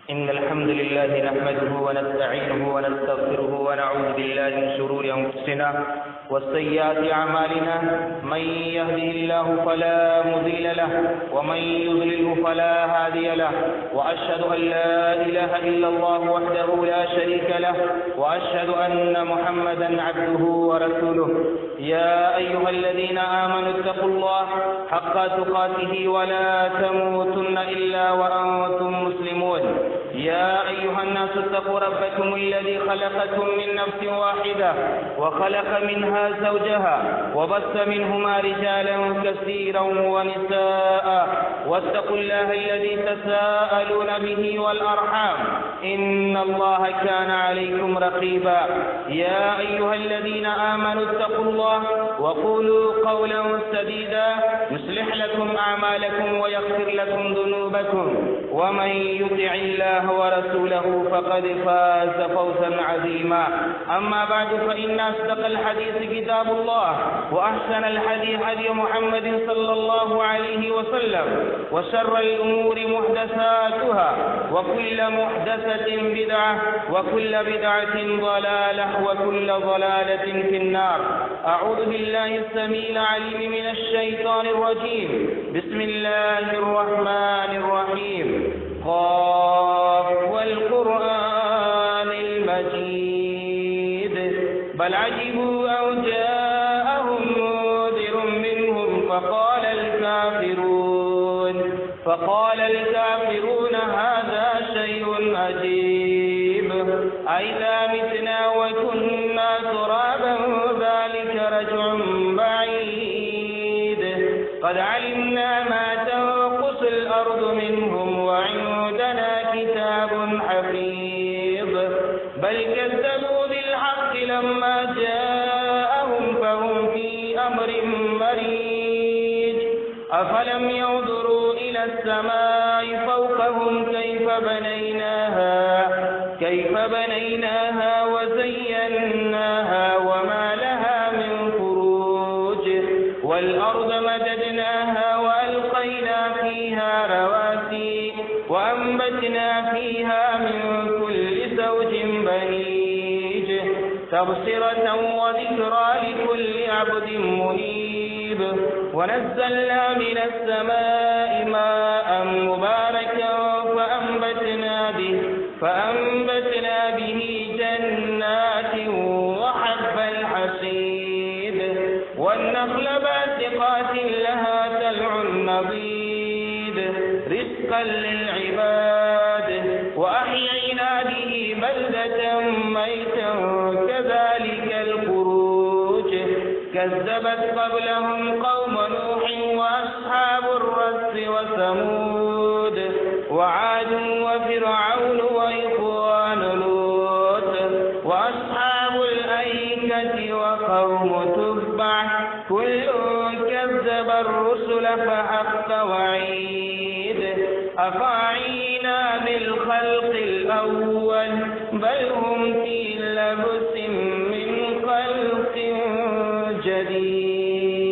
إن الحمد لله نحمده ونستعينه ونستغفره ونعوذ بالله من شرور أنفسنا والسيئات أعمالنا. من يهده الله فلا مضل له ومن يضلله فلا هادي له، وأشهد أن لا إله إلا الله وحده لا شريك له، وأشهد أن محمدا عبده ورسوله. يا أيها الذين آمنوا اتقوا الله حق تقاته ولا تموتن إلا وأنتم مسلمون. يا أيها الناس اتقوا ربكم الذي خلقكم من نفس واحدة وخلق منها زوجها وبث منهما رجالا كثيرا ونساء، واتقوا الله الذي تساءلون به والأرحام إن الله كان عليكم رقيبا. يا أيها الذين آمنوا اتقوا الله وقولوا قولا سديدا يصلح لكم أعمالكم ويغفر لكم ذنوبكم، ومن يطع الله ورسوله فقد فاز فوزا عظيما. أما بعد فإن أصدق الحديث كتاب الله، وأحسن الحديث هدي محمد صلى الله عليه وسلم، وشر الأمور محدثاتها، وكل محدثة بدعة، وكل بدعة ضلالة، وكل ضلالة في النار. أعوذ بالله السميع العليم من الشيطان الرجيم. بسم الله الرحمن الرحيم. قاف والقرآن المجيد بل عجبوا أن جاءهم منذر منهم فقال الكافرون هذا شيء عجيب أئذا متنا وكنا ترابا ذلك رجع بعيد قد علمنا ما تنقص الأرض منهم وعندنا كتاب حفيظ بل كذبوا بالحق لما جاءهم فهم في أمر مريج أفلم ينظروا إلى السماء فوقهم كيف بنيناها وزيناها وما لها من فروج والأرض مددناها وألقينا فيها رواسي وأنبتنا فيها من كل زوج بهيج تبصرة وذكرى لكل عبد منيب ونزلنا من السماء ماء مباركا فأنبتنا به جنات وحب الحصيد والنخل باسقات لها طلع نضيد رزقا للعباد وأحيينا به بلدة ميتا كذلك الخروج كذبت قبلهم قوم نوح وأصحاب الرس وثمود وعاد وفرعون وإخوان لوط وأصحاب الأيكة وقوم تبع كل كذب الرسل فحق وعيد أفعينا بالخلق الأول بل هم في لبس من خلق جديد.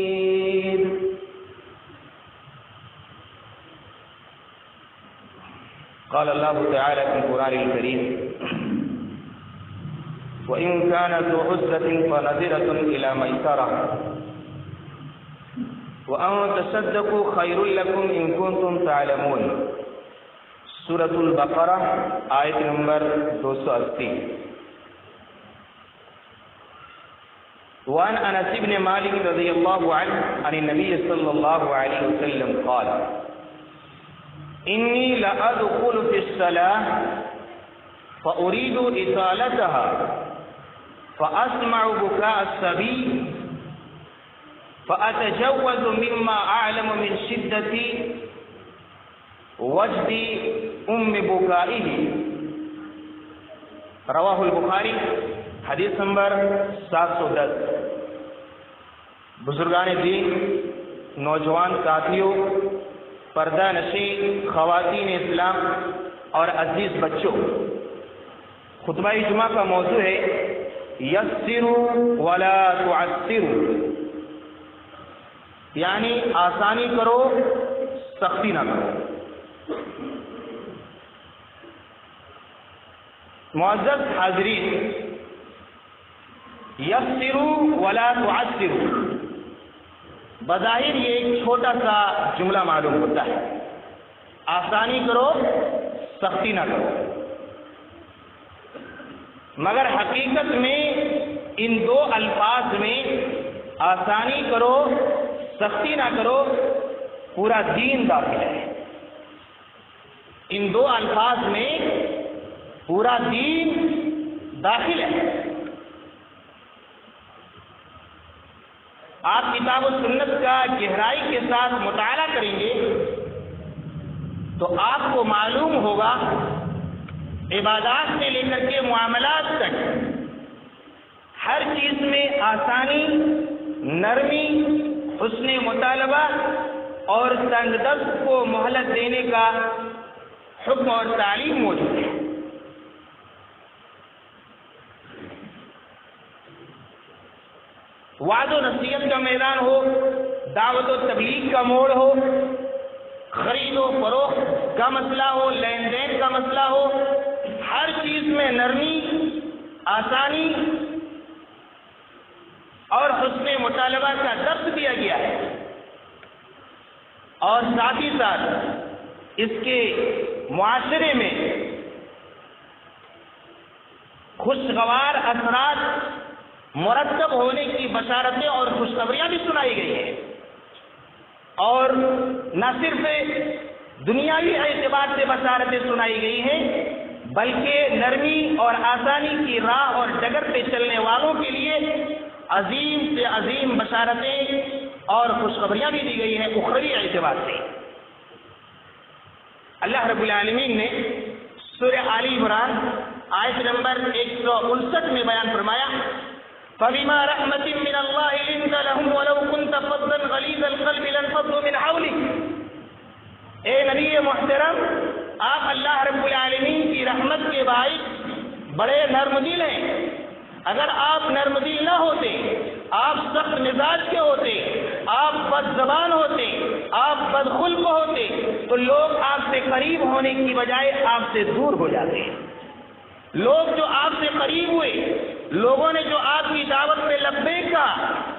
قال الله تعالى في القرآن الكريم وإن كان ذو عسرة فنظرة إلى ميسرة وأن تصدقوا خير لكم إن كنتم تعلمون. سورة البقرہ آیت نمبر 280. وعن أنس بن مالك رضي الله عنه عن النبي صلى الله عليه وسلم قال إني لأدخل في الصلاة فأريد إطالتها فأسمع بكاء الصبي فأتجوز مما أعلم من شدة وجد بكائه. رواہ البخاری. حدیث نمبر 710. بزرگان دین، نوجوان ساتھیوں، پردہ نشین خواتین اسلام اور عزیز بچوں، خطبہ جمعہ کا موضوع ہے یسروا ولا تعسروا، یعنی آسانی کرو سختی نہ کرو. معزز حاضرین، یسروا ولا تعسروا، بظاہر یہ ایک چھوٹا سا جملہ معلوم ہوتا ہے، آسانی کرو سختی نہ کرو، مگر حقیقت میں ان دو الفاظ میں آسانی کرو سختی نہ کرو پورا دین داخل ہے۔ ان دو الفاظ میں پورا دین داخل ہے۔ آپ کتاب و سنت کا گہرائی کے ساتھ مطالعہ کریں گے تو آپ کو معلوم ہوگا عبادات سے لے کر کے معاملات تک ہر چیز میں آسانی، نرمی، حسن مطالبہ اور تنگ دست کو مہلت دینے کا حکم اور تعلیم موجود ہے۔ وعظ و نصیحت کا میدان ہو، دعوت و تبلیغ کا موڑ ہو، خرید و فروخت کا مسئلہ ہو، لین دین کا مسئلہ ہو، ہر چیز میں نرمی، آسانی اور حسن مطالبہ کا درس دیا گیا ہے، اور ساتھ ہی ساتھ اس کے معاشرے میں خوشگوار اثرات مرتب ہونے کی بشارتیں اور خوشخبریاں بھی سنائی گئی ہیں، اور نہ صرف دنیاوی اعتبار سے بشارتیں سنائی گئی ہیں بلکہ نرمی اور آسانی کی راہ اور ڈگر پہ چلنے والوں کے لیے عظیم سے عظیم بشارتیں اور خوشخبریاں بھی دی گئی ہیں اخروی اعتبار سے۔ اللہ رب العالمین نے سورہ آل عمران آیت نمبر 159 میں بیان فرمایا، فَبِمَا رَحْمَةٍ مِّنَ اللَّهِ لِنتَ لَهُمْ وَلَوْ كُنْتَ فَظًّا غَلِيظَ الْقَلْبِ لَانفَضُّوا مِنْ حَوْلِكَ۔ اے نبی محترم، آپ اللہ رب العالمین کی رحمت کے باعث بڑے نرم دل ہیں۔ اگر آپ نرم دل نہ ہوتے، آپ سخت مزاج کے ہوتے، آپ بد زبان ہوتے، آپ بدخلق ہوتے تو لوگ آپ سے قریب ہونے کی بجائے آپ سے دور ہو جاتے ہیں۔ لوگ جو آپ سے قریب ہوئے، لوگوں نے جو آپ کی دعوت میں لبیک کہا،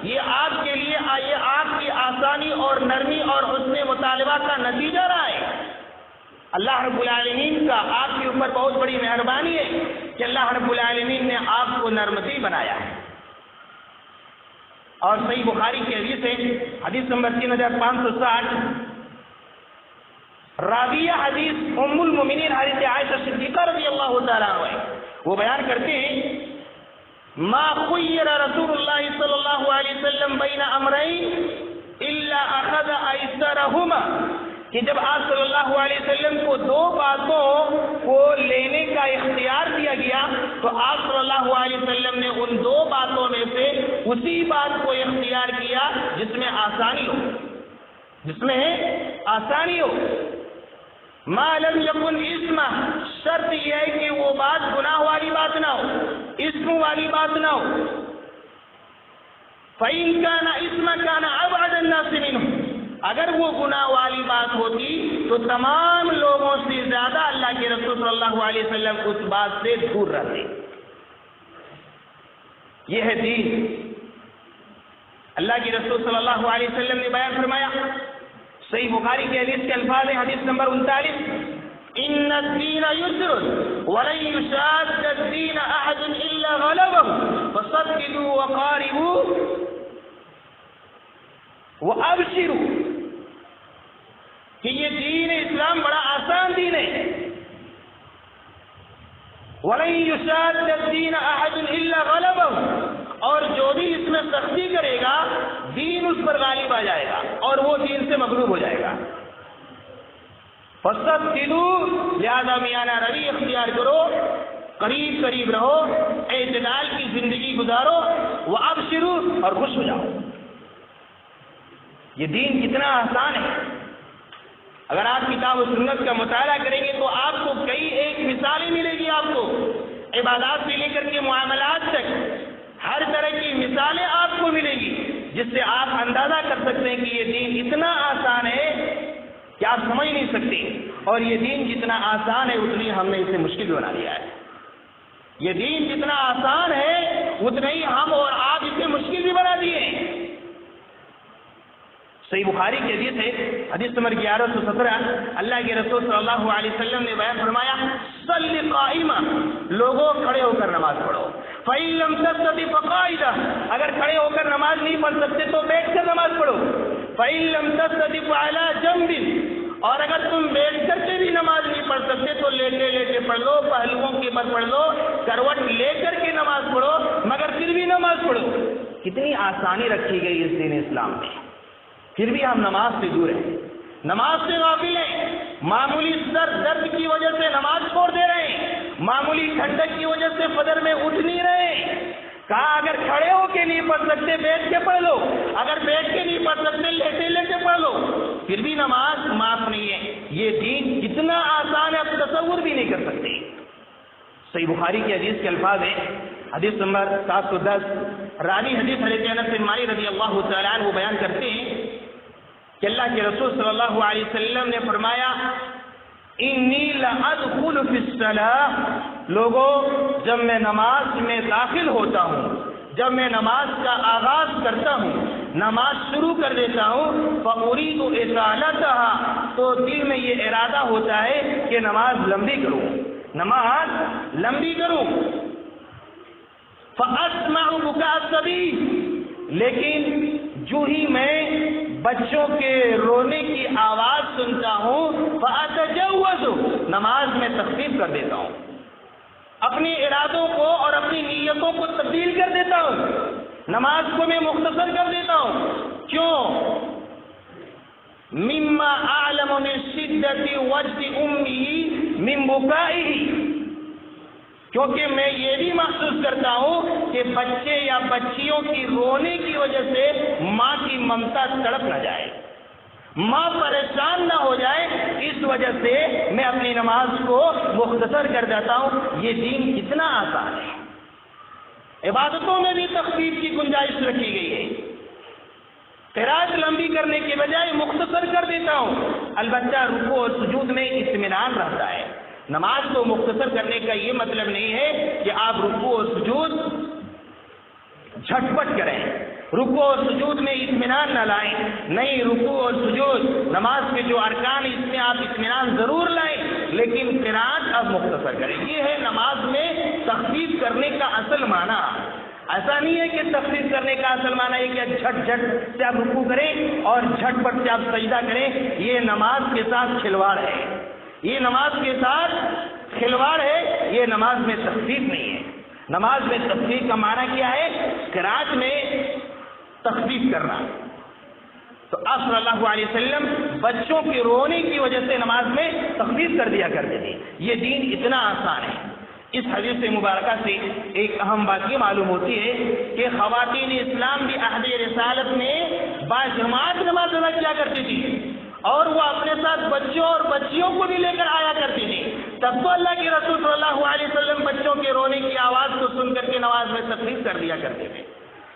یہ آپ کے لیے یہ آپ کی آسانی اور نرمی اور حسن مطالبہ کا نتیجہ رہا ہے۔ اللہ رب العالمین کا آپ کے اوپر بہت بڑی مہربانی ہے کہ اللہ رب العالمین نے آپ کو نرم دل بنایا ہے۔ اور صحیح بخاری کی حدیث ہے، حدیث نمبر 3560، راویہ حدیث ام المؤمنین حضرت عائشہ صدیقہ رضی اللہ تعالیٰ عنہ، وہ بیان کرتے ہیں، ما خیر رسول اللہ صلی اللہ علیہ وسلم بین امرین الا اخذ ایسرہما، کہ جب آپ صلی اللہ علیہ وسلم کو دو باتوں کو لینے کا اختیار دیا گیا تو آپ صلی اللہ علیہ وسلم نے ان دو باتوں میں سے اسی بات کو اختیار کیا جس میں آسانی ہو، جس میں آسانی ہو۔ ما لم یکن اسم، شرط یہ ہے کہ وہ بات گناہ والی بات نہ ہو، اسم والی بات نہ ہو۔ فَإِن كَانَ اسم كَانَ أَبْعَدَ النَّاسِ مِنْهُ، اگر وہ گناہ والی بات ہوتی تو تمام لوگوں سے زیادہ اللہ کے رسول صلی اللہ علیہ وسلم اس بات سے دور رہتے۔ یہ ہے دین۔ اللہ کے رسول صلی اللہ علیہ وسلم نے بیان فرمایا، صحیح بخاری کے حدیث کے الفاظ ہیں، حدیث نمبر 39، ان الدین یسر ولن یشاد الدین احد الا غلبه فصدقوا وقاربوا وابشروا، کہ یہ دین اسلام بڑا آسان دین ہے۔ وَلَن يُشَادَّ الدِّينَ أَحَدٌ إِلَّا غَلَبَهُ، اور جو بھی اس میں سختی کرے گا دین اس پر غالب آ جائے گا اور وہ دین سے مغلوب ہو جائے گا۔ فَاسْتَدْخِلُوا، لہذا میانہ روی اختیار کرو، قریب قریب رہو، اعتدال کی زندگی گزارو، وَأَبْشِرُوا، اور خوش ہو جاؤ۔ یہ دین کتنا آسان ہے۔ اگر آپ کتاب و سنت کا مطالعہ کریں گے تو آپ کو کئی ایک مثالیں ملے گی، آپ کو عبادات سے لے کر کے معاملات تک ہر طرح کی مثالیں آپ کو ملے گی، جس سے آپ اندازہ کر سکتے ہیں کہ یہ دین اتنا آسان ہے کہ آپ سمجھ نہیں سکتے، اور یہ دین جتنا آسان ہے اتنی ہم نے اسے مشکل بنا دیا ہے۔ یہ دین جتنا آسان ہے اتنا ہی ہم اور آپ اسے مشکل بھی بنا دیے ہیں۔ صحیح بخاری کی حدیث ہے، حدیث نمبر 1117، اللہ کے رسول صلی اللہ علیہ وسلم نے بیان فرمایا، صلی قائما، لوگوں کھڑے ہو کر نماز پڑھو، فإن لم تستطع فقاعدا، اگر کھڑے ہو کر نماز نہیں پڑھ سکتے تو بیٹھ کر نماز پڑھو، فإن لم تستطع فعلى جنب، اور اگر تم بیٹھ کر کے بھی نماز نہیں پڑھ سکتے تو لیٹے لیٹے پڑھ لو، پہلوؤں کے پر پڑھ لو، کروٹ لے کر کے نماز پڑھو، مگر پھر بھی نماز پڑھو۔ کتنی آسانی رکھی گئی اس دین اسلام میں، پھر بھی ہم نماز سے دور ہیں، نماز سے غافل ہیں، معمولی سر درد کی وجہ سے نماز چھوڑ دے رہے ہیں، معمولی ٹھنڈک کی وجہ سے فجر میں اٹھ نہیں رہے۔ کہا اگر کھڑے ہو کے نہیں پڑھ سکتے بیٹھ کے پڑھ لو، اگر بیٹھ کے نہیں پڑھ سکتے لیٹے لیٹے پڑھ لو، پھر بھی نماز معاف نہیں ہے۔ یہ دین کتنا آسان ہے آپ تصور بھی نہیں کر سکتے۔ صحیح بخاری کی حدیث کے الفاظ ہیں، حدیث نمبر 710، راوی حدیث حضرت انس بن مالک رضی اللہ تعالیٰ عنہ وہ بیان کرتے ہیں کہ اللہ کے رسول صلی اللہ علیہ وسلم نے فرمایا، انی لادخل فی الصلاۃ، لوگوں جب میں نماز میں داخل ہوتا ہوں، جب میں نماز کا آغاز کرتا ہوں، نماز شروع کر دیتا ہوں، فارید اطالتها، تو دل میں یہ ارادہ ہوتا ہے کہ نماز لمبی کروں، نماز لمبی کروں، فاسمع بکاء الصبی، لیکن جو ہی میں بچوں کے رونے کی آواز سنتا ہوں، فاتجوز، نماز میں تخفیف کر دیتا ہوں، اپنے ارادوں کو اور اپنی نیتوں کو تبدیل کر دیتا ہوں، نماز کو میں مختصر کر دیتا ہوں۔ کیوں؟ مما اعلم من شدت وجد امه من بکائه، کیونکہ میں یہ بھی محسوس کرتا ہوں کہ بچے یا بچیوں کی رونے کی وجہ سے ماں کی ممتا تڑپ نہ جائے، ماں پریشان نہ ہو جائے، اس وجہ سے میں اپنی نماز کو مختصر کر دیتا ہوں۔ یہ دین کتنا آسان ہے، عبادتوں میں بھی تخفیف کی گنجائش رکھی گئی ہے، قرات لمبی کرنے کے بجائے مختصر کر دیتا ہوں، البتہ رکوع اور سجود میں اطمینان رہتا ہے۔ نماز کو مختصر کرنے کا یہ مطلب نہیں ہے کہ آپ رکوع اور سجود جھٹپٹ کریں، رکوع اور سجود میں اطمینان نہ لائیں، نہیں، رکوع اور سجود نماز کے جو ارکان اس میں آپ اطمینان ضرور لائیں، لیکن قرات آپ مختصر کریں۔ یہ ہے نماز میں تخفیف کرنے کا اصل معنی۔ ایسا نہیں ہے کہ تخفیف کرنے کا اصل معنی ہے کہ جھٹ جھٹ سے آپ رکوع کریں اور جھٹپٹ سے آپ سجدہ کریں، یہ نماز کے ساتھ کھلواڑ ہے، یہ نماز کے ساتھ کھلواڑ ہے، یہ نماز میں تخفیف نہیں ہے۔ نماز میں تخفیف کا معنی کیا ہے؟ قرات میں تخفیف کرنا۔ تو آپ صلی اللہ علیہ وسلم بچوں کے رونے کی وجہ سے نماز میں تخفیف کر دیا کرتے تھے۔ یہ دین اتنا آسان ہے۔ اس حدیث مبارکہ سے ایک اہم بات یہ معلوم ہوتی ہے کہ خواتین اسلام بھی عہد رسالت میں باجماعت نماز ادا کیا کرتی تھی، اور وہ اپنے ساتھ بچوں اور بچیوں کو بھی لے کر آیا کرتی تھی۔ تب تو اللہ کے رسول صلی اللہ علیہ وسلم بچوں کے رونے کی آواز کو سن کر کے نماز میں تخفیف کر دیا کرتے تھے۔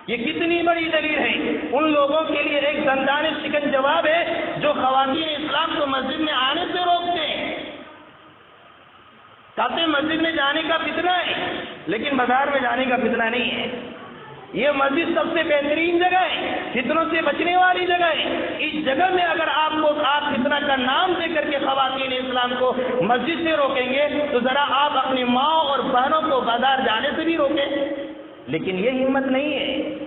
یہ کتنی بڑی دلیل ہے ان لوگوں کے لیے، ایک دندان شکن جواب ہے جو خواتین اسلام کو مسجد میں آنے سے روکتے ہیں۔ کہتے مسجد میں جانے کا فتنہ ہے، لیکن بازار میں جانے کا فتنہ نہیں ہے۔ یہ مسجد سب سے بہترین جگہ ہے، فتنوں سے بچنے والی جگہ ہے۔ اس جگہ میں اگر آپ فتنہ کا نام دے کر کے خواتین اسلام کو مسجد سے روکیں گے تو ذرا آپ اپنی ماں اور بہنوں کو بازار جانے سے بھی روکیں، لیکن یہ ہمت نہیں ہے۔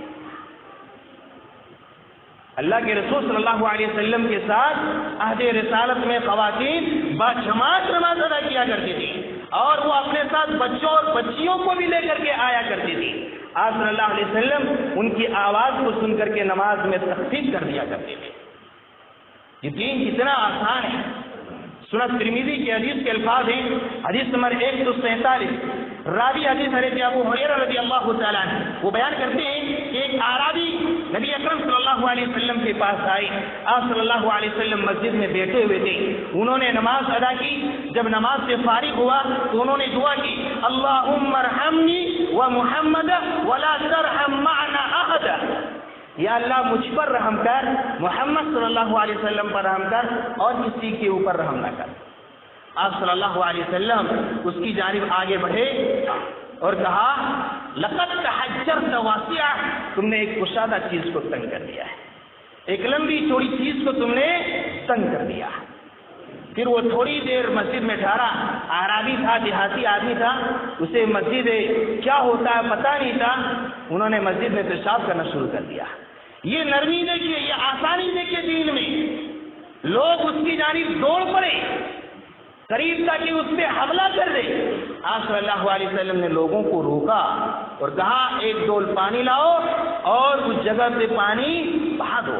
اللہ کے رسول صلی اللہ علیہ وسلم کے ساتھ عہد رسالت میں خواتین باجماعت نماز ادا کیا کرتی تھی، اور وہ اپنے ساتھ بچوں اور بچیوں کو بھی لے کر کے آیا کرتی تھی۔ آپ صلی اللہ علیہ وسلم ان کی آواز کو سن کر کے نماز میں تخفیف کر دیا کرتے تھے۔ یہ دین کتنا آسان ہے۔ سنن ترمذی کی حدیث کے الفاظ ہیں، حدیث نمبر 147، راوی حدیث حضرت ابو ہریرہ رضی اللہ تعالیٰ عنہ وہ بیان کرتے ہیں کہ ایک اعرابی نبی اکرم صلی اللہ علیہ وسلم کے پاس آئے۔ آپ صلی اللہ علیہ وسلم مسجد میں بیٹھے ہوئے تھے، انہوں نے نماز ادا کی۔ جب نماز سے فارغ ہوا تو انہوں نے دعا کی، اللہم ارحمنی ومحمد ولا ترحم معنا احد، یا اللہ مجھ پر رحم کر، محمد صلی اللہ علیہ وسلم پر رحم کر، اور کسی کے اوپر رحم نہ کر۔ آپ صلی اللہ علیہ وسلم اس کی جانب آگے بڑھے اور کہا لقد تحجرت واسعا، تم نے ایک کشادہ چیز کو تنگ کر دیا ہے، ایک لمبی چوڑی چیز کو تم نے تنگ کر دیا۔ پھر وہ تھوڑی دیر مسجد میں ٹھہرا، اعرابی تھا، دیہاتی آدمی تھا، اسے مسجد کیا ہوتا ہے پتہ نہیں تھا، انہوں نے مسجد میں پیشاب کرنا شروع کر دیا۔ یہ نرمی دیکھیے، یہ آسانی دیکھیے دین میں، لوگ اس کی جانب دوڑ پڑے، قریب تھا کہ اس پہ حملہ کر دے۔ آپ صلی اللہ علیہ وسلم نے لوگوں کو روکا اور کہا ایک ڈول پانی لاؤ اور اس جگہ پہ پانی بہا دو،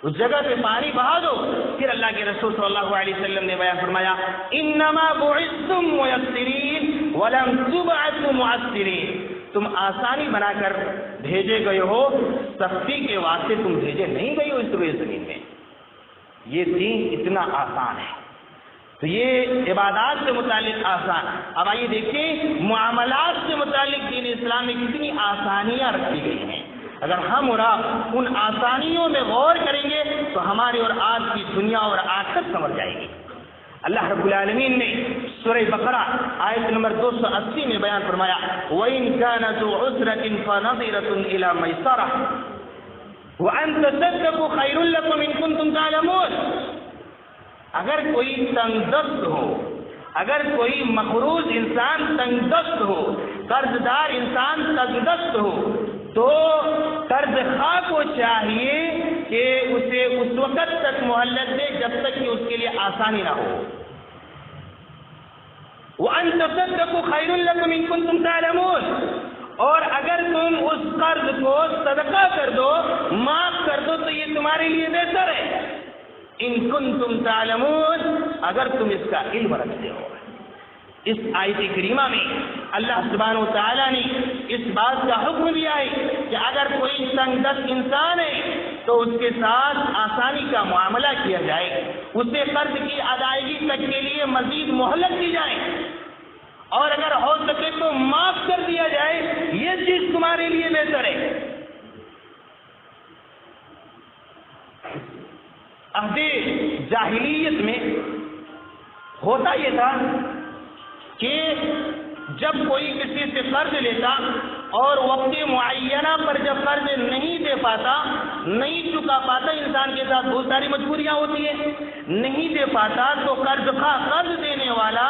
اس جگہ پہ پانی بہا دو۔ پھر اللہ کے رسول صلی اللہ علیہ وسلم نے بیان فرمایا انما بعثتم میسرین ولم تبعثوا معسرین، تم آسانی بنا کر بھیجے گئے ہو، سختی کے واسطے تم بھیجے نہیں گئے ہو اس روئے زمین میں۔ یہ دین اتنا آسان ہے، تو یہ عبادات سے متعلق آسان۔ اب آئیے دیکھیں معاملات سے متعلق دین اسلام میں کتنی آسانیاں رکھی گئی ہیں۔ اگر ہم اور آپ ان آسانیوں میں غور کریں گے تو ہماری اور آپ کی دنیا اور آخرت سمجھ جائے گی۔ اللہ رب العالمین نے سورہ بقرہ آیت نمبر 280 میں بیان فرمایا وَإِن كَانَ ذُو عُسْرَةٍ فَنَظِرَةٌ إِلَى مَيْسَرَةٍ وَأَن تَصَدَّقُوا خَيْرٌ لَكُمْ إِن كُنتُمْ تَعْلَمُونَ، اگر کوئی تنگ دست ہو، اگر کوئی مقروض انسان تنگ دست ہو، قرض دار انسان تنگ دست ہو، تو قرض خواہ کو چاہیے کہ اسے اس وقت تک مہلت دے جب تک کہ اس کے لیے آسانی نہ ہو۔ وَأَن تَصَدَّقُوا خَيْرٌ لَكُمْ إِن كُنتُمْ تَعْلَمُونَ، اور اگر تم اس قرض کو صدقہ کر دو، معاف کر دو، تو یہ تمہارے لیے بہتر ہے۔ ان کنتم تعلمون، اگر تم اس کا علم رکھتے ہو۔ اس آیت کریمہ میں اللہ سبحانہ و تعالیٰ نے اس بات کا حکم دیا ہے کہ اگر کوئی تنگ دست انسان ہے تو اس کے ساتھ آسانی کا معاملہ کیا جائے، اسے قرض کی ادائیگی تک کے لیے مزید مہلت دی جائے، اور اگر ہو سکے تو معاف کر دیا جائے، یہ چیز تمہارے لیے بہتر ہے۔ عہد جاہلیت میں ہوتا یہ تھا کہ جب کوئی کسی سے قرض لیتا اور وقت معینہ پر جب قرض نہیں دے پاتا، نہیں چکا پاتا، انسان کے ساتھ بہت ساری مجبوریاں ہوتی ہیں، نہیں دے پاتا تو قرض دینے والا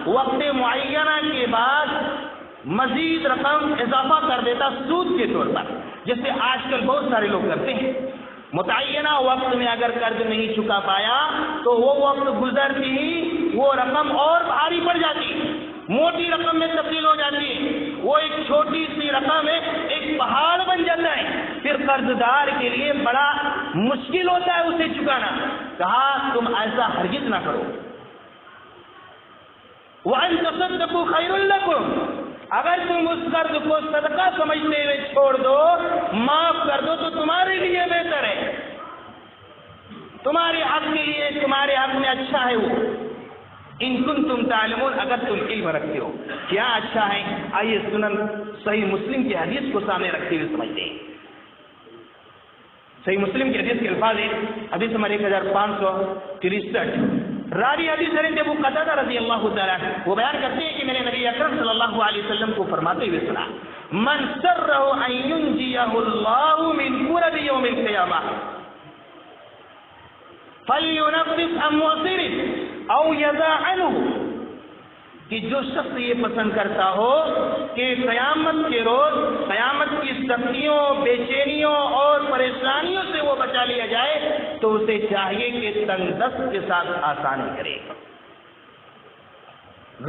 وقت معینہ کے بعد مزید رقم اضافہ کر دیتا سود کے طور پر، جیسے آج کل بہت سارے لوگ کرتے ہیں۔ متعینہ وقت میں اگر قرض نہیں چکا پایا تو وہ وقت گزرتی ہی وہ رقم اور بھاری پڑ جاتی، موٹی رقم میں تبدیل ہو جاتی ہے، وہ ایک چھوٹی سی رقم ہے ایک پہاڑ بن جاتا ہے، پھر قرض دار کے لیے بڑا مشکل ہوتا ہے اسے چکانا۔ کہا تم ایسا ہرگز نہ کرو۔ وَأَن تَصَدَّقُوا خَيْرٌ لَكُمْ، اگر تم اس قرض کو صدقہ سمجھتے ہوئے چھوڑ دو، معاف کر دو، تو تمہارے لیے بہتر ہے، تمہارے حق کے لیے، تمہارے حق میں اچھا ہے وہ۔ ان کنتم تعلمون، اگر تم علم رکھتے ہو کیا اچھا ہے۔ آئیے سنن صحیح مسلم کی حدیث کو سامنے رکھتے ہوئے سمجھتے ہیں۔ صحیح مسلم کی حدیث کے الفاظ ہیں، حدیث نمبر 1563، راوی حدیث حضرت ابو قتادہ رضی اللہ تعالیٰ عنہ، وہ بیان کرتے ہیں کہ میں نے نبی اکرم صلی اللہ علیہ وسلم کو فرماتے ہوئے سنا من سرہ ان ینجیہ اللہ من کرب یوم القیامہ فَلْيُنَفِّسْ عَنْ مُعْسِرٍ أَوْ يَضَعْ عَنْهُ، کہ جو شخص یہ پسند کرتا ہو کہ قیامت کے روز قیامت کی سختیوں، بے چینیوں اور پریشانیوں سے وہ بچا لیا جائے، تو اسے چاہیے کہ تنگ دست کے ساتھ آسانی کرے،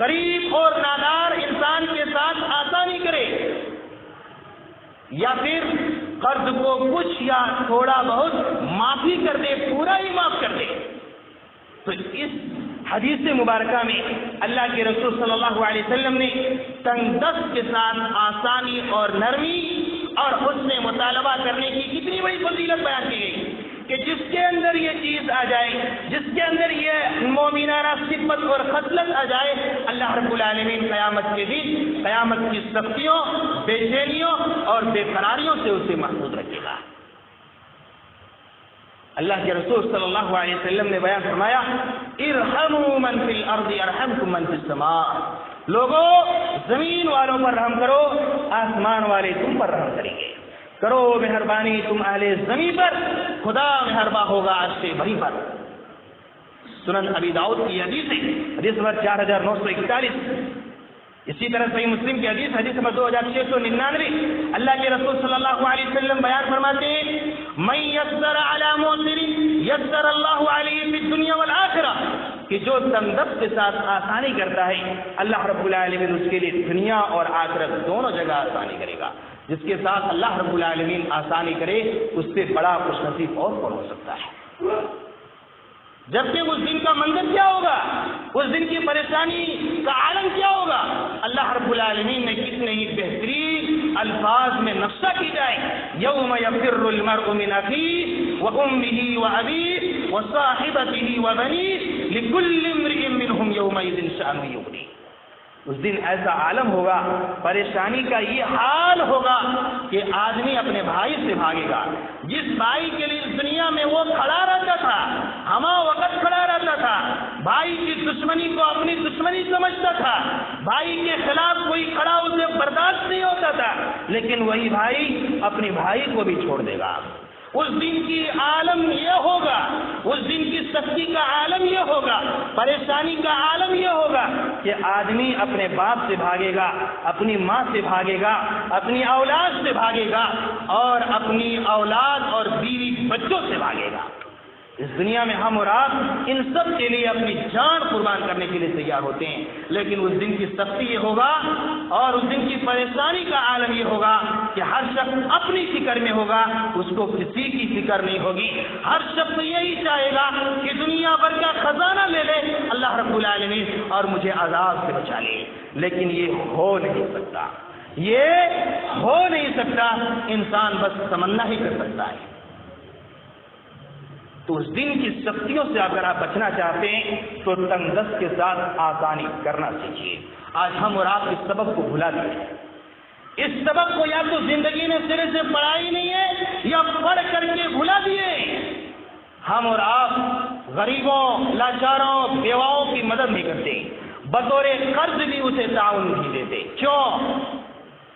غریب اور نادار انسان کے ساتھ آسانی کرے، یا پھر قرض کو کچھ یا تھوڑا بہت معافی کر دے، پورا ہی معاف کر دے۔ تو اس حدیث مبارکہ میں اللہ کے رسول صلی اللہ علیہ وسلم نے تنگ دست کے ساتھ آسانی اور نرمی اور حسن مطالبہ کرنے کی کتنی بڑی فضیلت بیان کی گئی کہ جس کے اندر یہ چیز آ جائے، جس کے اندر یہ مومنانہ صفت اور خصلت آ جائے، اللہ رب العالمین قیامت کے دن قیامت کی سختیوں، بے چینیوں اور بے قراریوں سے اسے محفوظ رکھے گا۔ اللہ کے رسول صلی اللہ علیہ وسلم نے بیان فرمایا ارحموا من فی الارض یرحمکم من فی السماء، لوگوں زمین والوں پر رحم کرو، آسمان والے تم پر رحم کریں گے، کرو مہربانی تم اہل زمین پر، خدا مہربان ہوگا عرش بری پر۔ سنن ابی داؤد کی حدیث ہے، حدیث نمبر 4941۔ اسی طرح صحیح مسلم کی حدیث نمبر 2699، اللہ کے رسول صلی اللہ علیہ وسلم بیان فرماتے ہیں من یسر علی معسر یسر اللہ علیہ فی الدنیا والآخرہ، کہ جو تنگ دست کے ساتھ آسانی کرتا ہے اللہ رب العالمین اس کے لیے دنیا اور آخرت دونوں جگہ آسانی کرے گا۔ جس کے ساتھ اللہ رب العالمین آسانی کرے اس سے بڑا خوش نصیب اور کون ہو سکتا ہے؟ جبکہ اس دن کا منظر کیا ہوگا، اس دن کی پریشانی کا عالم کیا ہوگا، اللہ رب العالمین نے کتنے ہی بہترین الفاظ میں نقشہ کی جائے، یوم یفر المرء من اخیہ وامہ وابیہ وصاحبتہ وبنیہ لکل امرئ منہم یومئذ شأن یغنیہ۔ اس دن ایسا عالم ہوگا، پریشانی کا یہ حال ہوگا کہ آدمی اپنے بھائی سے بھاگے گا۔ جس بھائی کے لیے اس دنیا میں وہ کھڑا رہتا تھا، ہمہ وقت کھڑا رہتا تھا، بھائی کی دشمنی کو اپنی دشمنی سمجھتا تھا، بھائی کے خلاف کوئی کھڑا اسے برداشت نہیں ہوتا تھا، لیکن وہی بھائی اپنے بھائی کو بھی چھوڑ دے گا۔ اس دن کی عالم یہ ہوگا، اس دن کی سختی کا عالم یہ ہوگا، پریشانی کا عالم یہ ہوگا کہ آدمی اپنے باپ سے بھاگے گا، اپنی ماں سے بھاگے گا، اپنی اولاد سے بھاگے گا، اور اپنی اولاد اور بیوی بچوں سے بھاگے گا۔ اس دنیا میں ہم اور آپ ان سب کے لیے اپنی جان قربان کرنے کے لیے تیار ہوتے ہیں، لیکن اس دن کی سختی یہ ہوگا اور اس دن کی پریشانی کا عالم یہ ہوگا کہ ہر شخص اپنی فکر میں ہوگا، اس کو کسی کی فکر نہیں ہوگی۔ ہر شخص یہی چاہے گا کہ دنیا بھر کا خزانہ لے لے اللہ رب العالمین اور مجھے عذاب سے بچا لے، لیکن یہ ہو نہیں سکتا، یہ ہو نہیں سکتا، انسان بس تمنا ہی کر سکتا ہے۔ تو اس دن کی سختیوں سے اگر آپ بچنا چاہتے ہیں تو تنگ دست کے ساتھ آسانی کرنا سیکھیے۔ آج ہم اور آپ اس سبق کو بھلا دیے، اس سبق کو یا تو زندگی میں سرے سے پڑھا ہی نہیں ہے یا پڑھ کر کے بھلا دیے۔ ہم اور آپ غریبوں، لاچاروں، بیواؤں کی مدد نہیں کرتے، بطور قرض بھی اسے تعاون نہیں دیتے۔ کیوں؟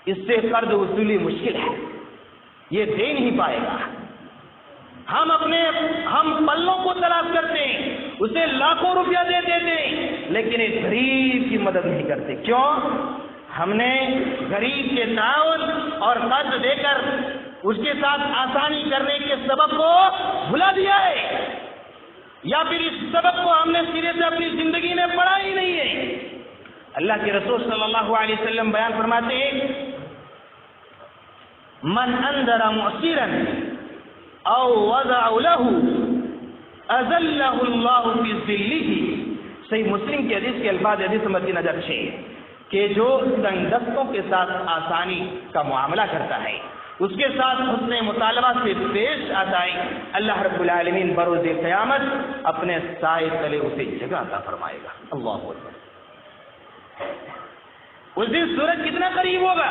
اس سے قرض وصولی مشکل ہے، یہ دے نہیں پائے گا۔ ہم پلوں کو تلاش کرتے ہیں، اسے لاکھوں روپیہ دے دیتے ہیں، لیکن ایک غریب کی مدد نہیں کرتے۔ کیوں؟ ہم نے غریب کے تعاون اور قرض دے کر اس کے ساتھ آسانی کرنے کے سبب کو بھلا دیا ہے، یا پھر اس سبب کو ہم نے سرے سے اپنی زندگی میں پڑھا ہی نہیں ہے۔ اللہ کے رسول صلی اللہ علیہ وسلم بیان فرماتے ہیں من انذر معسرا او وضع له اذلہ اللہ فی ظلہ۔ صحیح مسلم کی حدیث کے الفاظ، حدیث نمبر 3006، کہ جو تنگ دستوں کے ساتھ آسانی کا معاملہ کرتا ہے، اس کے ساتھ حسن مطالبہ سے پیش آتا ہے، اللہ رب العالمین بروز قیامت اپنے سائے تلے اسے جگہ عطا فرمائے گا۔ اللہ اکبر۔ اس دن سورج کتنا قریب ہوگا؟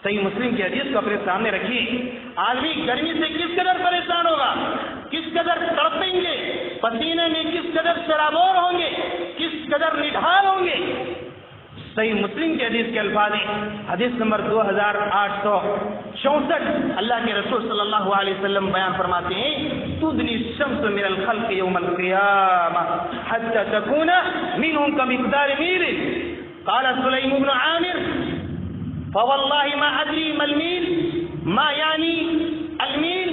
صحیح مسلم کی حدیث کو اپنے سامنے رکھیے۔ آدمی گرمی سے کس قدر پریشان ہوگا، کس قدر تڑپیں گے، پسینے میں کس قدر سرابور ہوں گے، کس قدر نڈھال ہوں گے۔ صحیح مسلم کی حدیث کے الفاظ ہیں، حدیث نمبر 2864، اللہ کے رسول صلی اللہ علیہ وسلم بیان فرماتے ہیں تدنی الشمس من الخلق یوم القیامہ حتی تکون منہم کمقدار میل۔ قال سلیم بن عامر فوالله ما ادري ما الميل، ما يعني الميل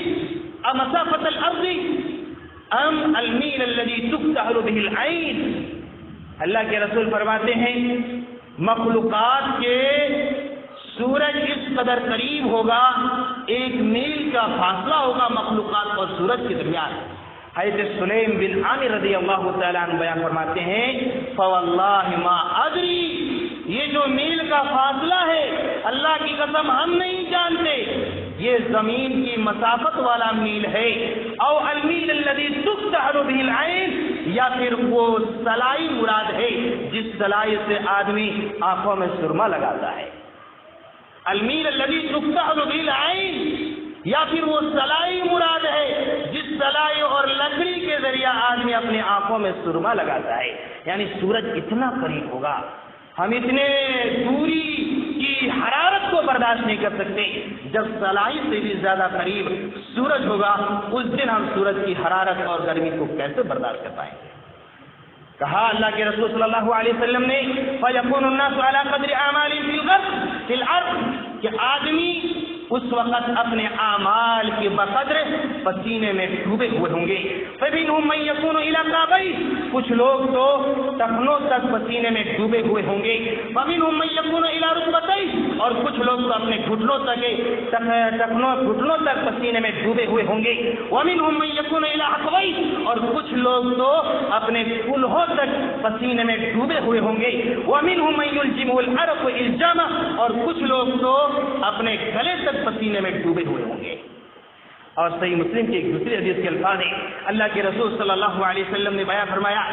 امسافة الارض ام الميل الذي تفتح به العين۔ اللہ کے رسول فرماتے ہیں مخلوقات کے سورج اس قدر قریب ہوگا، ایک میل کا فاصلہ ہوگا مخلوقات اور سورج کے درمیان۔ حضرت سلیم بن عامر رضی اللہ تعالیٰ عنہ بیان فرماتے ہیں فواللہ ما ادری، یہ جو میل کا فاصلہ ہے اللہ کی قسم ہم نہیں جانتے یہ زمین کی مسافت والا میل ہے، او المیل الذی تفتح به العین، یا پھر وہ سلائی مراد ہے جس سلائی سے آدمی آنکھوں میں سرما لگاتا ہے۔ المیل الذی تفتح به العین، یا پھر وہ سلائی مراد ہے جس سلائی اور لکڑی کے ذریعہ آدمی اپنے آنکھوں میں سرما لگاتا ہے۔ یعنی سورج اتنا قریب ہوگا ہم اتنے دوری کی حرارت کو برداشت نہیں کر سکتے. جب صلاحی سے بھی زیادہ قریب سورج ہوگا اس دن ہم سورج کی حرارت اور گرمی کو کیسے برداشت کر پائیں گے؟ کہا اللہ کے رسول صلی اللہ علیہ وسلم نے فَيَكُونُ النَّاسُ عَلَى قَدْرِ أَعْمَالِهِمْ فِي الْأَرْضِ کہ آدمی اس وقت اپنے اعمال کے بقدر پسینے میں ڈوبے ہوئے ہوں گے. فَمِنْهُمْ مَنْ يَكُونُ إِلَى كَعْبَيْهِ کچھ لوگ تو ٹخنوں تک پسینے میں ڈوبے ہوئے ہوں گے. وَمِنْهُمْ مَنْ يَكُونُ إِلَى رُكْبَتَيْهِ اور کچھ لوگ تو اپنے گھٹنوں تک پسینے میں ڈوبے ہوئے ہوں گے. وَمِنْهُمْ مَنْ يَكُونُ إِلَى حَقْوَيْهِ اور کچھ لوگ تو اپنے کلہوں تک پسینے میں ڈوبے ہوئے ہوں گے. وَمِنْهُمْ مَنْ يُلْجِمُهُ الْعَرَقُ إِلْجَامًا اور کچھ لوگ تو اپنے گلے تک پسینے میں ڈوبے ہوئے ہوں گے. اور صحیح مسلم کی ایک دوسری حدیث کے الفاظ ہیں اللہ کے رسول صلی اللہ علیہ وسلم نے بیان فرمایا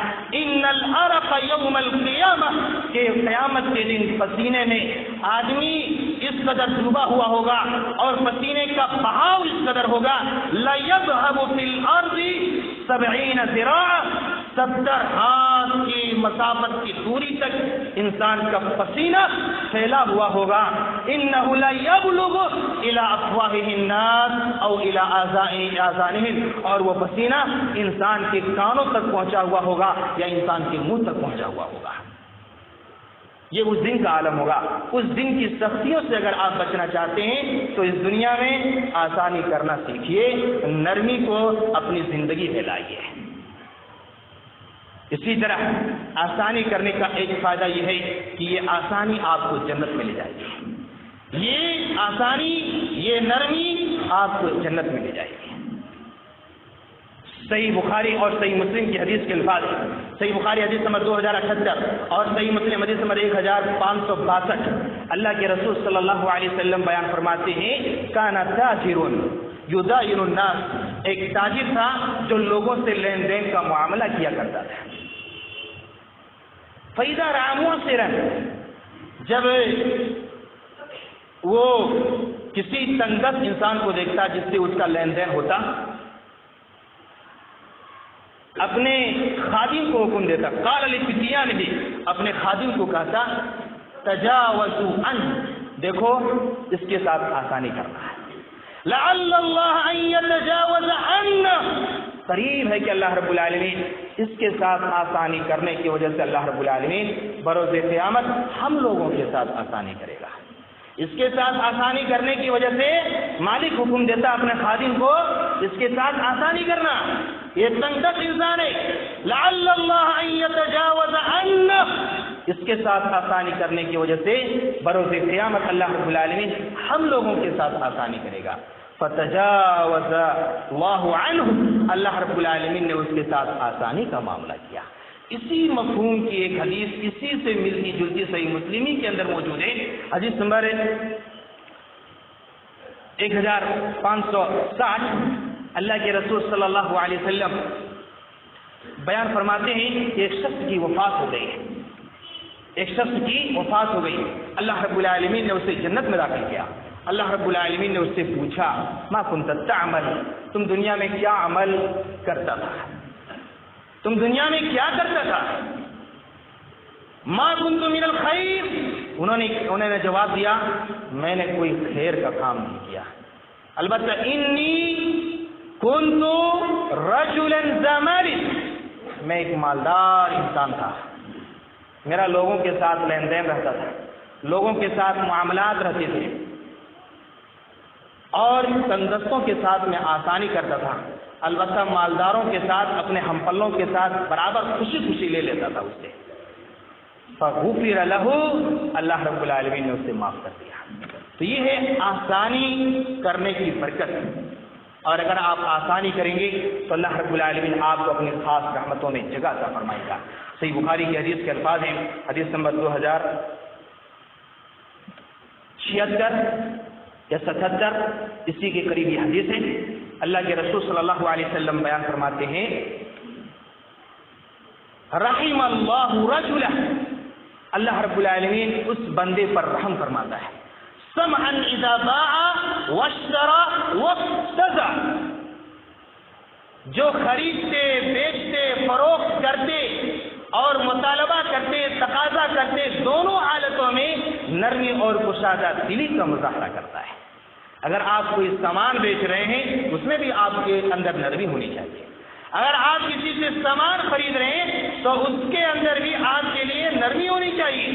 ان العرق یوم القیامہ کہ قیامت کے دن پسینے میں آدمی اس قدر ڈوبا ہوا ہوگا اور پسینے کا بہاؤ اس قدر ہوگا لا یذهب فی الارض 70 ذراعا 70 ہاتھ کی مسافت کی دوری تک انسان کا پسینہ پھیلا ہوا ہوگا. انه لا يبلغ الى افواهه الناس او الى آذانهم اور وہ پسینہ انسان کے کانوں تک پہنچا ہوا ہوگا یا انسان کے منہ تک پہنچا ہوا ہوگا. یہ اس دن کا عالم ہوگا. اس دن کی سختیوں سے اگر آپ بچنا چاہتے ہیں تو اس دنیا میں آسانی کرنا سیکھیے, نرمی کو اپنی زندگی میں لائیے. اسی طرح آسانی کرنے کا ایک فائدہ یہ ہے کہ یہ آسانی آپ کو جنت میں لے جائے گی. یہ آسانی, یہ نرمی آپ کو جنت میں لے جائے گی. صحیح بخاری اور صحیح مسلم کی حدیث کے الفاظ, صحیح بخاری حدیث نمبر 2078 اور صحیح مسلم حدیث نمبر 1562. اللہ کے رسول صلی اللہ علیہ وسلم بیان فرماتے ہیں کانا تاجر یداین الناس, ایک تاجر تھا جو لوگوں سے لین دین کا معاملہ کیا کرتا تھا. فَإِذَا رَأَى مُعْسِرًا جب وہ کسی تنگدست انسان کو دیکھتا جس سے اس کا لین دین ہوتا اپنے خادم کو حکم دیتا قال لفتیانہ اپنے خادم کو کہتا تجاوزوا عنہ دیکھو اس کے ساتھ آسانی کرنا ہے. لعل اللہ ان یتجاوز عنا قریب ہے کہ اللہ رب العالمین اس کے ساتھ آسانی کرنے کی وجہ سے اللہ رب العالمین بروز قیامت ہم لوگوں کے ساتھ آسانی کرے گا. اس کے ساتھ آسانی کرنے کی وجہ سے مالک حکم دیتا اپنے خادم کو اس کے ساتھ آسانی کرنا. یہ تنگدست انسان ہے, لعل اللہ ان یتجاوز عنا اس کے ساتھ آسانی کرنے کی وجہ سے بروز قیامت اللہ رب العالمین ہم لوگوں کے ساتھ آسانی کرے گا. فتجاوز اللہ عنہ اللہ رب العالمین نے اس کے ساتھ آسانی کا معاملہ کیا. اسی مفہوم کی ایک حدیث اسی سے ملتی جلتی صحیح مسلمی کے اندر موجود ہے. حدیث نمبر 1560 اللہ کے رسول صلی اللہ علیہ وسلم بیان فرماتے ہیں کہ ایک شخص کی وفات ہو گئی ہے. ایک شخص کی وفات ہو گئی, اللہ رب العالمین نے اسے جنت میں داخل کیا. اللہ رب العالمین نے اس سے پوچھا ما کنت تعمل تم دنیا میں کیا عمل کرتا تھا, تم دنیا میں کیا کرتا تھا. ما کنت من الخیر انہوں نے جواب دیا میں نے کوئی خیر کا کام نہیں کیا, البتہ انی کنت رجلا ذا مال میں ایک مالدار انسان تھا, میرا لوگوں کے ساتھ لین دین رہتا تھا, لوگوں کے ساتھ معاملات رہتے تھے اور تنگدستوں کے ساتھ میں آسانی کرتا تھا. البتہ مالداروں کے ساتھ اپنے ہم پلوں کے ساتھ برابر خوشی خوشی لے لیتا تھا اس سے. فغفر له اللہ رب العالمین نے اسے معاف کر دیا. تو یہ ہے آسانی کرنے کی برکت, اور اگر آپ آسانی کریں گے تو اللہ رب العالمین آپ کو اپنی خاص رحمتوں میں جگہ عطا فرمائے گا. صحیح بخاری کی حدیث کے الفاظ ہیں حدیث نمبر 2076 یا 77 اسی کے قریب یہ حدیث ہے. اللہ کے رسول صلی اللہ علیہ وسلم بیان فرماتے ہیں رحم اللہ رجلا اللہ رب العالمین اس بندے پر رحم فرماتا ہے سمعا اذا باع واشترى واقتضى جو خریدتے بیچتے فروخت کرتے اور مطالبہ کرتے، تقاضا کرتے، دونوں حالتوں میں نرمی اور کشادہ دلی کا مظاہرہ کرتا ہے۔ اگر آپ کوئی سامان بیچ رہے ہیں اس میں بھی آپ کے اندر نرمی ہونی چاہیے۔ اگر آپ کسی سے سامان خرید رہے ہیں تو اس کے اندر بھی آپ کے لیے نرمی ہونی چاہیے۔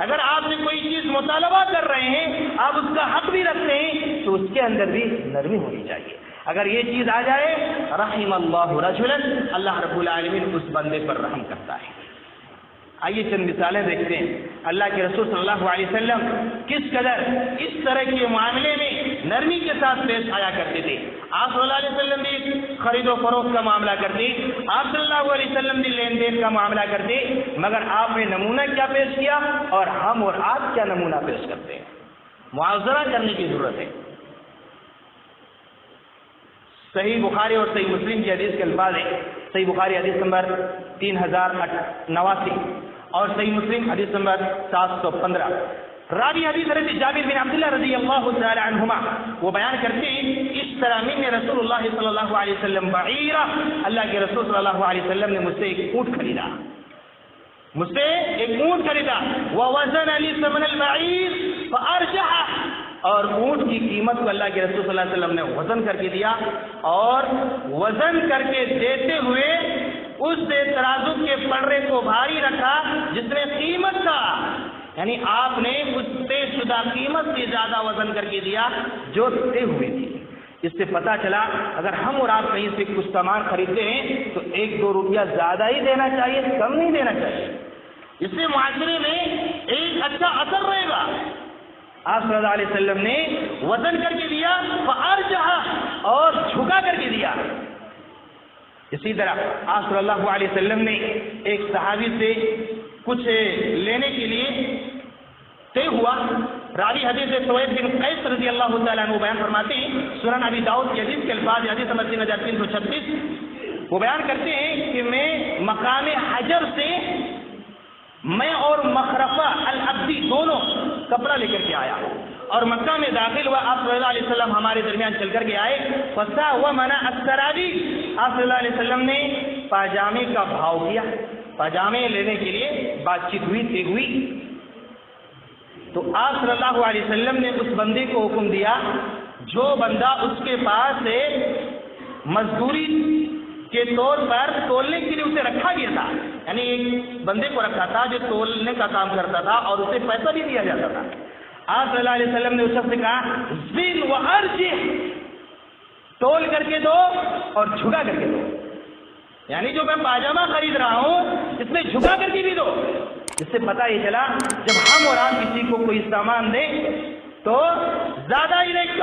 اگر آپ سے کوئی چیز مطالبہ کر رہے ہیں، آپ اس کا حق بھی رکھتے ہیں، تو اس کے اندر بھی نرمی ہونی چاہیے۔ اگر یہ چیز آ جائے، رحم اللہ رجلا، اللہ رب العالمین اس بندے پر رحم کرتا ہے۔ آئیے چند مثالیں دیکھتے ہیں۔ اللہ کے رسول صلی اللہ علیہ وسلم کس قدر اس طرح کے معاملے میں نرمی کے ساتھ پیش آیا کرتے تھے۔ آپ صلی اللہ علیہ وسلم بھی خرید و فروخت کا معاملہ کرتے، آپ صلی اللہ علیہ وسلم بھی لین دین کا معاملہ کرتے، مگر آپ نے نمونہ کیا پیش کیا اور ہم اور آپ کیا نمونہ پیش کرتے ہیں؟ معاوضہ کرنے کی ضرورت ہے۔ صحیح بخاری اور صحیح مسلم کی حدیث کے الفاظ ہیں۔ صحیح بخاری حدیث نمبر 3089 اور صحیح مسلم حدیث نمبر 715۔ راوی حدیث حضرت جابر بن عبداللہ رضی اللہ تعالی عنہما وہ بیان کرتے ہیں، اس طرح من رسول اللہ صلی اللہ علیہ وسلم بعیرہ، اللہ کے رسول صلی اللہ علیہ وسلم نے مجھ سے ایک اونٹ خریدا، مجھ سے ایک اونٹ خریدا، ووزن لی ثمن البعیر فارجح، اور اونٹ کی قیمت کو اللہ کے رسول صلی اللہ علیہ وسلم نے وزن کر کے دیا، اور وزن کر کے دیتے ہوئے اس سے ترازو کے پلڑے کو بھاری رکھا جس نے قیمت تھا، یعنی آپ نے اس طے شدہ قیمت سے زیادہ وزن کر کے دیا جو طے ہوئی تھی۔ اس سے پتہ چلا اگر ہم اور آپ کہیں سے کچھ سامان خریدتے ہیں تو 1-2 روپیہ زیادہ ہی دینا چاہیے، کم نہیں دینا چاہیے۔ اس سے معاشرے میں ایک اچھا اثر رہے گا۔ آپ صلی اللہ علیہ وسلم نے وزن کر کے دیا، فارجح، اور جھکا کر کے دیا۔ اسی طرح آپ صلی اللہ علیہ وسلم نے ایک صحابی سے کچھ لینے کے لیے طے ہوا۔ راوی حدیث سوید بن قیس رضی اللہ تعالیٰ عنہ بیان فرماتے ہیں، سنن ابی داؤد کی حدیث کے الفاظ، حدیث نمبر 3336، وہ بیان کرتے ہیں کہ میں مقام حجر سے میں اور مخرفہ العبدی دونوں کپڑا لے کر کے آیا اور مکہ میں داخل ہوا۔ آپ صلی اللہ علیہ وسلم ہمارے درمیان چل کر کے آئے، فسا و منا السراجی، آپ صلی اللہ علیہ وسلم نے پاجامے کا بھاؤ کیا، پاجامے لینے کے لیے بات چیت ہوئی، طے ہوئی۔ تو آپ صلی اللہ علیہ وسلم نے اس بندے کو حکم دیا، جو بندہ اس کے پاس سے مزدوری کے طور پر تولنے کے لیے اسے رکھا گیا تھا، یعنی ایک بندے کو رکھا تھا جو تولنے کا کام کرتا تھا اور اسے پیسہ بھی دیا جاتا تھا۔ آپ صلی اللہ علیہ وسلم نے اس شخص سے کہا، زن و ارجح، تول کر کے دو اور جھکا کر کے دو، یعنی جو میں پاجامہ خرید رہا ہوں اس میں جھکا کر کے بھی دو۔ اس سے پتہ یہ چلا جب ہم اور آپ کسی کو کوئی سامان دیں تو زیادہ ہی نہیں